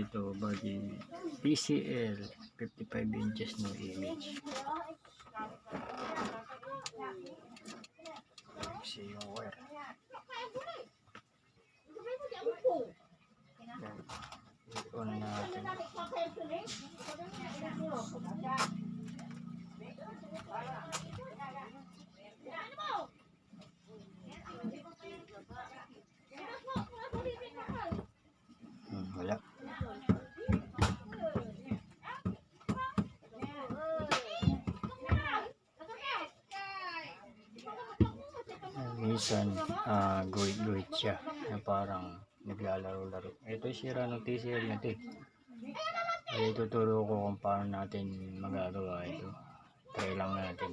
Ito, body TCL 55 inches no image. Kasi yung wire. Yan. I-on natin. Wala. Minsan guhit-guhit siya na parang naglalaro-laro. Ito sira ng TCL na ito. Ay tuturo ko kung paano natin magagawa ito. Try lang natin.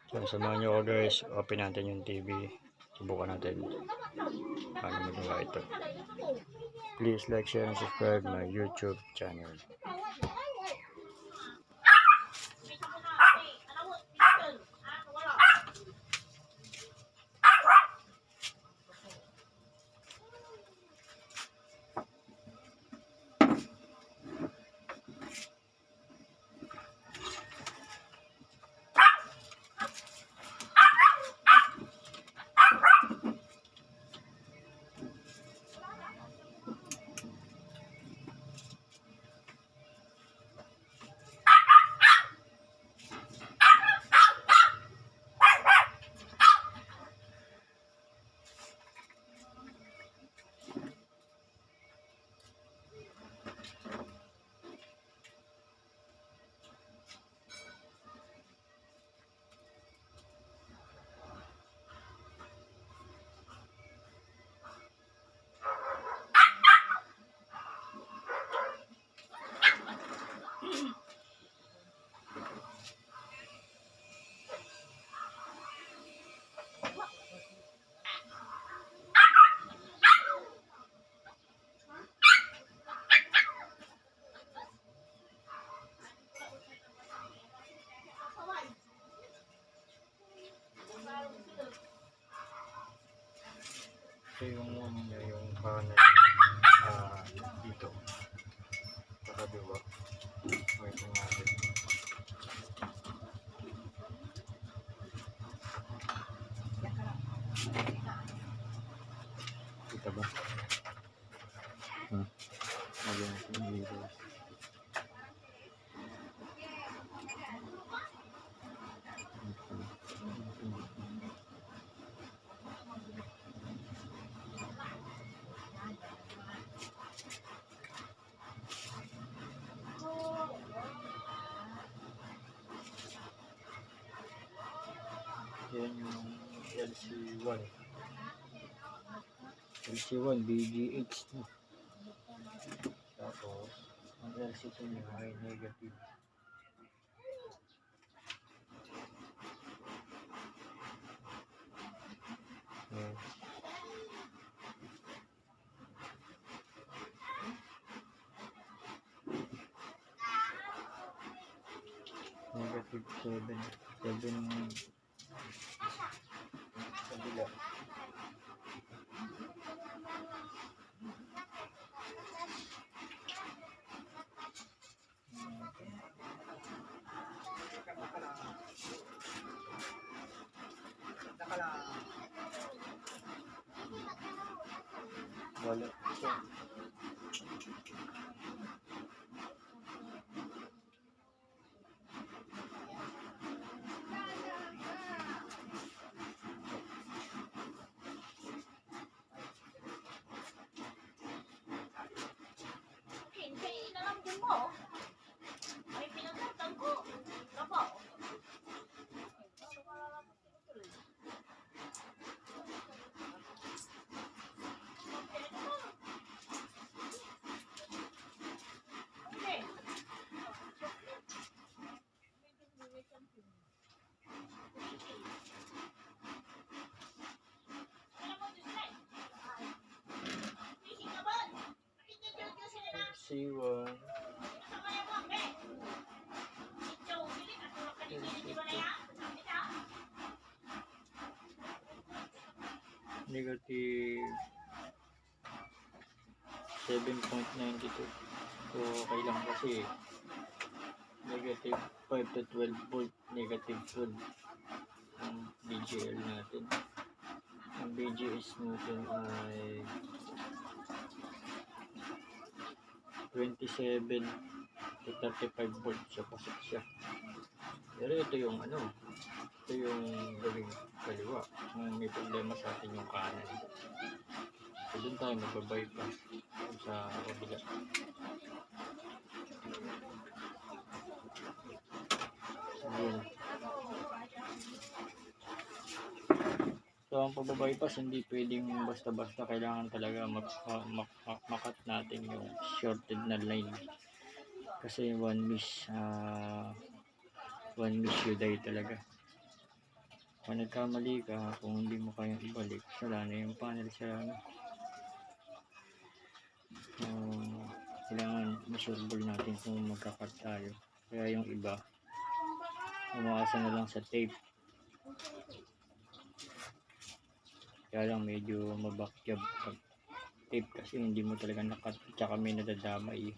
So, samahan nyo ko guys, open natin yung TV, subukan natin paano magawa ito. Please like, share, and subscribe my YouTube channel. Ito yung panel dito para diba may pangalan kita ba? Dito. Yan yung LC1 BGH tapos ang LC2 niya ay negative. Negative 7 kabila. Wala. LC1. LC2. Negative 7.92. So, okay lang kasi negative 5 to 12 volt, negative 12 ang BGL natin. Ang BGS natin ay 27 to 35 volt siya, pasok siya. Pero ito yung ito yung gawing kaliwa. Kung may problema sa atin yung kanan. So, doon tayo magbabypass sa kabila. Ayun. So, ang pagbabypass hindi pwedeng basta-basta, kailangan talaga makat natin yung shorted na line. Kasi one miss you die talaga. Kung nagkamali ka, kung hindi mo kayang ibalik, sala na yung panel, sala na. Kailangan masurable natin kung magkakat tayo. Kaya yung iba, umaasa na lang sa tape. Kaya lang medyo mabakyab pag tape kasi hindi mo talaga nakat, tsaka may nadadamay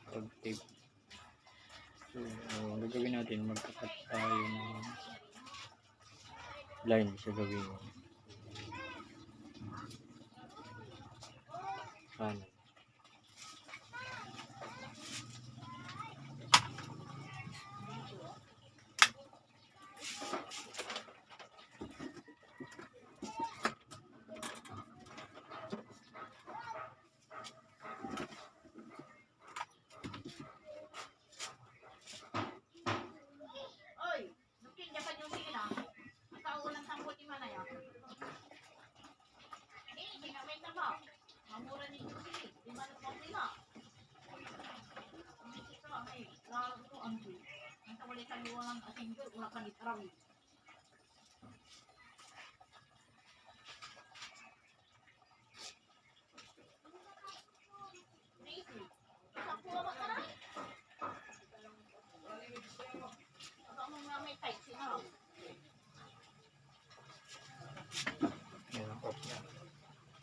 pag tape. So, ang gagawin natin, magkakat tayo ng line sa gawin kanan.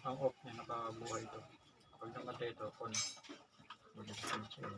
Ang off niya nakabuhay ito. Pag namatay ito, on. Mag-disconnect siya.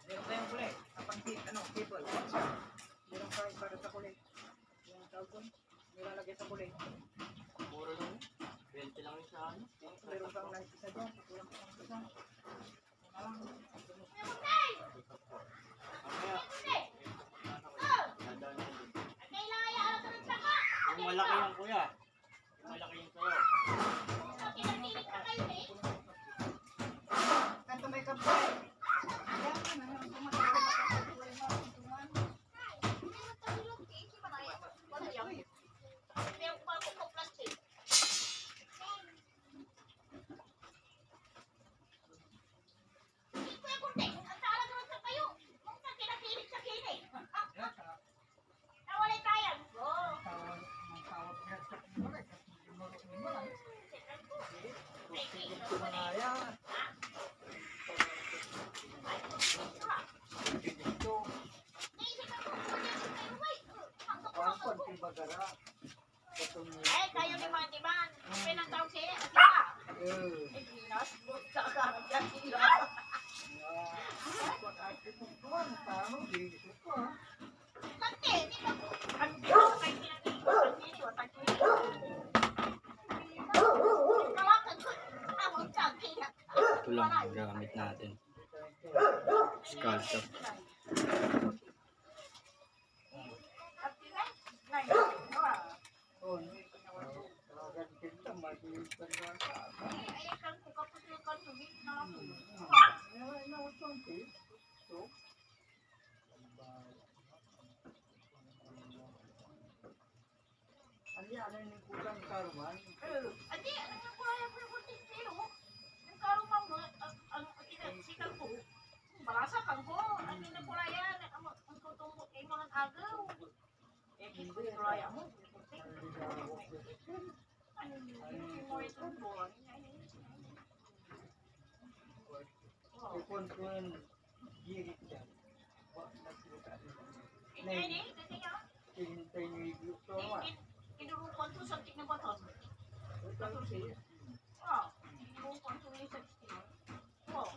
Meron tayong kulay. Kapag cable. Meron tayong para sa kulay. Yung tawag nilalagay sa kulay. Mura lang. 20 lang yung sa ano. Meron kang naisisa dyan. Kulang ka pang isa. Yung malaki yung kuya. Yung malaki yung sa'yo. Kanto may kapay. Ayan ka na. Bagara. Eh, kayo ni Matiman. Pinatawag siya. Kita. Eh, Ginas. Sa karang dyan sila. Tante, di ba po? Ano kayo pinag-iwan dito? Tante. Tawagan ko. Tawag ka. Kaya. Ito lang ang gamit natin. Scalpel. Barasa kang ko, ano na pula yan, ang tutumbok ay mga agaw. Eh, kito ko yung raya mo. Ano yung mo itong buwan? Ini, kasi nga, kinurukon to sa tignan baton. Oh, kinurukon to yung sa tignan. Oh,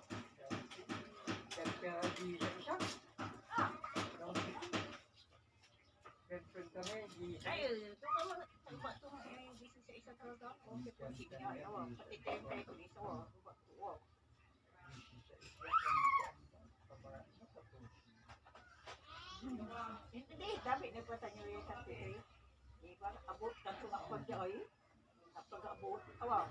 ay, ito ka mga, tuba to, bisa sa isa talaga. Okay po, sige, ayaw, pati tayo tayo ko dito, tuba to. Hindi, sabi na pa tanyo yung santi eh. Diba, abot kan sumakot niya ay. Kapag abot, awaw.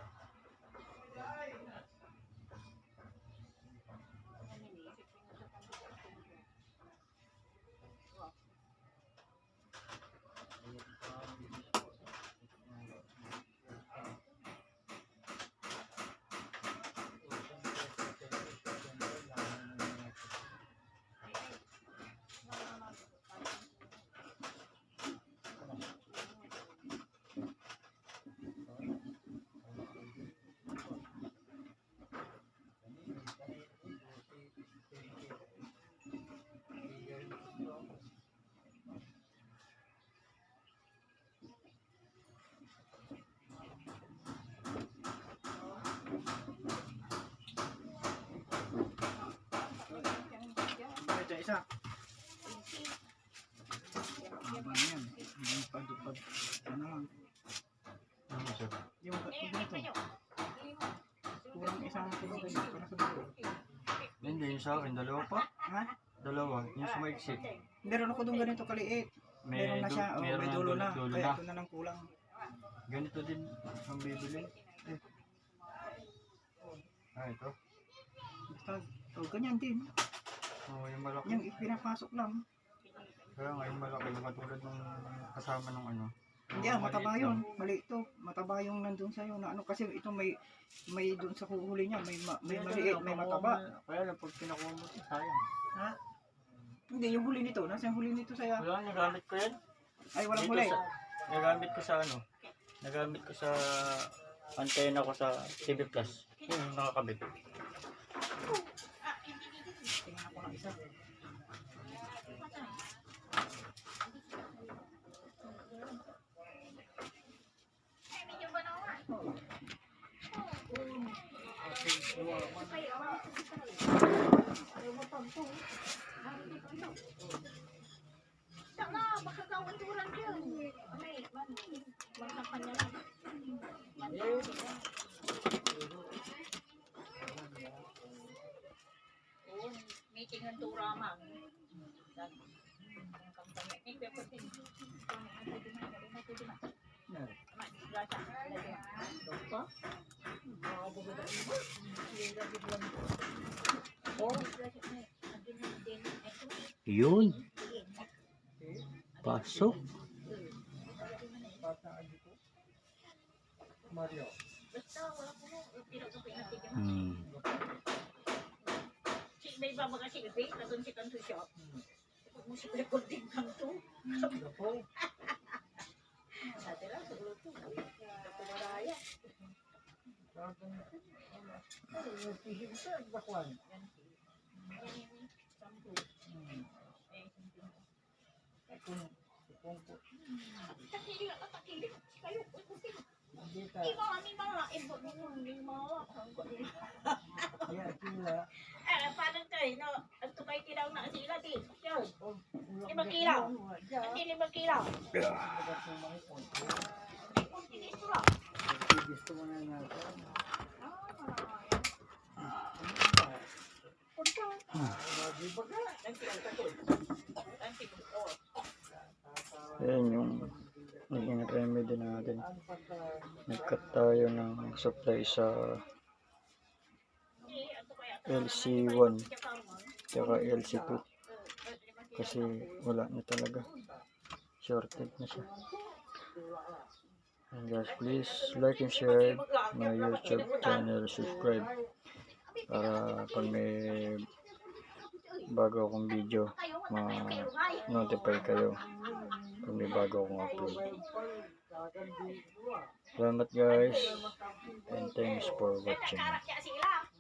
Ito isa. Abang yan. Yung pagdupag. Ano lang. Ano siya? Yung ganito. Kurang isang tulog ganito. Para sa dulo. Hindi, yung sa akin, dalawa pa. Ha? Dalawa, yung sa maiksik. Meron ako doon ganito kaliit. Meron na siya. Oh, may dulo na. Kaya ito na lang kulang. Ganito din ang bibili. Ito. Basta, oh, ganyan din. Oh, yung malaki. Yung pinapasok lang. Kaya nga, yung malaki, yung katulad ng kasama ng ano. Hindi mataba yun. Mali ito. Mataba yung nandun sa'yo. Na ano, kasi ito may doon sa huli niya. May maliit, may mataba. Kaya lang, pag pinakuha mo, sayang. Ha? Hindi, yung huli nito. Nasa yung huli nito sa'yo? Wala, nagamit ko yan. Ay, walang Dito huli. nagamit ko sa ano. Nagamit ko sa antena ko sa TV Plus. Yung nakakabit. Tingnan ko ng isa. Sana, baka kawan-turan yun. May, baka kanya lang. Meeting ng turaman. Yun. Pasok. Basta wala ko mo, pinag-upin natin yun. May iba mga silbi, natin si kanto siya. Kung mo si recording kanto. Dati lang, sa grupo. Sa pumaraya. Takili ka, takili. Kayo, Hindi ka. Di ba, ibo ni mga Kaya sila. paano tayo, no? Ang tukay kilaw na sila, di. Yun. 5 kilaw. Hindi 5 kilaw. Hindi sila. Gusto mo na natin. Di ba ka? Ayan yung naging remedy natin. Nagkat tayo ng supply sa LC1 tsaka LC2 kasi wala na talaga, shorted na siya. And guys, please like and share my YouTube channel, subscribe para pag may bago akong video ma-notify kayo pag may bago akong upload. Salamat guys and thanks for watching. Sila.